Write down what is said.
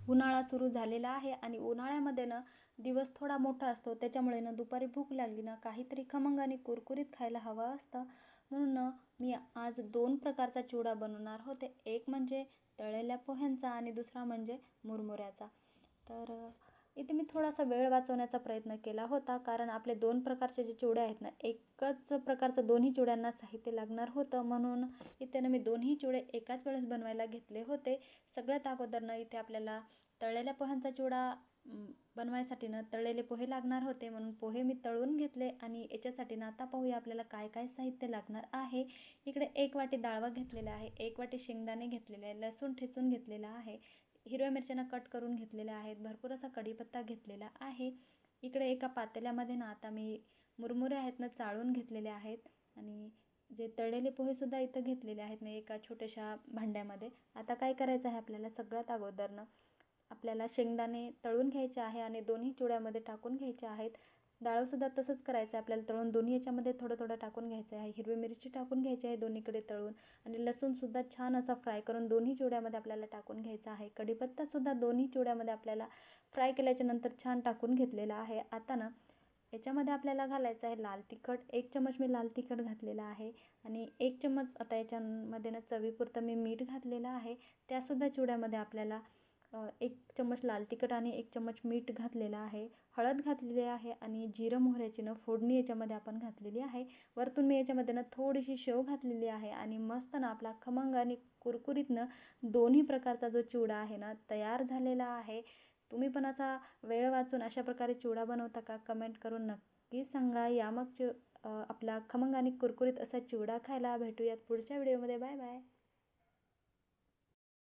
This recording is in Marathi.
उन्हाळा सुरू झालेला आहे आणि उन्हाळ्यामध्ये ना दिवस थोडा मोठा असतो, त्याच्यामुळे ना दुपारी भूक लागली ना काहीतरी खमंग आणि कुरकुरीत खायला हवं असतं. म्हणून ना मी आज 2 प्रकारचा चिवडा बनवणार होते. एक म्हणजे तळलेल्या पोह्यांचा आणि दुसरा म्हणजे मुरमुऱ्याचा. तर इथे मी थोडासा वेळ वाचवण्याचा प्रयत्न केला होता, कारण आपले 2 प्रकारचे जे चिवडे आहेत ना, एकच प्रकारचं दोन्ही चिवड्यांना साहित्य लागणार होतं. म्हणून इथे ना मी दोन्ही चिवडे एकाच वेळेस बनवायला घेतले होते. सगळ्यात अगोदर ना इथे आपल्याला तळलेल्या पोह्यांचा चिवडा बनवायसाठी ना तळलेले पोहे लागणार होते, म्हणून पोहे मी तळून घेतले. आणि याच्यासाठी ना आता पाहूया आपल्याला काय काय साहित्य लागणार आहे. इकडे 1 वाटी डाळवा घेतलेला आहे, 1 वाटी शेंगदाणे घेतलेले आहे, लसूण ठेचून घेतलेला आहे, हिरव्या मिरच्यांना कट करून घेतलेल्या आहेत, भरपूर असा कढीपत्ता घेतलेला आहे. इकडे एका पातेल्यामध्ये ना आता मी मुरमुरे आहेत ना चाळून घेतलेले आहेत आणि जे तळलेले पोहेसुद्धा इथं घेतलेले आहेत मी एका छोट्याशा भांड्यामध्ये. आता काय करायचं आहे आपल्याला, सगळ्यात अगोदर ना आपल्याला शेंगदाणे तळून घ्यायचे आहे आणि दोन्ही चिवड्यामध्ये टाकून घ्यायचे आहेत. डाळसुद्धा तसंच करायचं आहे आपल्याला, तळून दोन्ही याच्यामध्ये थोडं थोडं टाकून घ्यायचं आहे. हिरवी मिरची टाकून घ्यायची आहे दोन्हीकडे तळून आणि लसूणसुद्धा छान असा फ्राय करून दोन्ही चिवड्यामध्ये आपल्याला टाकून घ्यायचा आहे. कढीपत्तासुद्धा दोन्ही चिवड्यामध्ये आपल्याला फ्राय केल्याच्या नंतर छान टाकून घेतलेला आहे. आता ना याच्यामध्ये आपल्याला घालायचं आहे लाल तिखट. 1 चमच मी लाल तिखट घातलेला आहे आणि 1 चमच आता याच्यामध्ये ना चवीपुरतं मी मीठ घातलेलं आहे. त्यासुद्धा चिवड्यामध्ये आपल्याला 1 चमच लाल तिखट आणि 1 चमच मीठ घातलेलं आहे. हळद घातलेली आहे आणि जिरं मोहऱ्याची ना फोडणी याच्यामध्ये आपण घातलेली आहे. वरतून मी याच्यामध्ये ना थोडीशी शेव घातलेली आहे आणि मस्त ना आपला खमंग आणि कुरकुरीत ना दोन्ही प्रकारचा जो चिवडा आहे ना तयार झालेला आहे. तुम्ही पण असा वेळ वाचून अशा प्रकारे चिवडा बनवता का? कमेंट करून नक्की सांगा. या मग आपला खमंग आणि कुरकुरीत असा चिवडा खायला भेटूयात पुढच्या व्हिडिओमध्ये. Bye bye.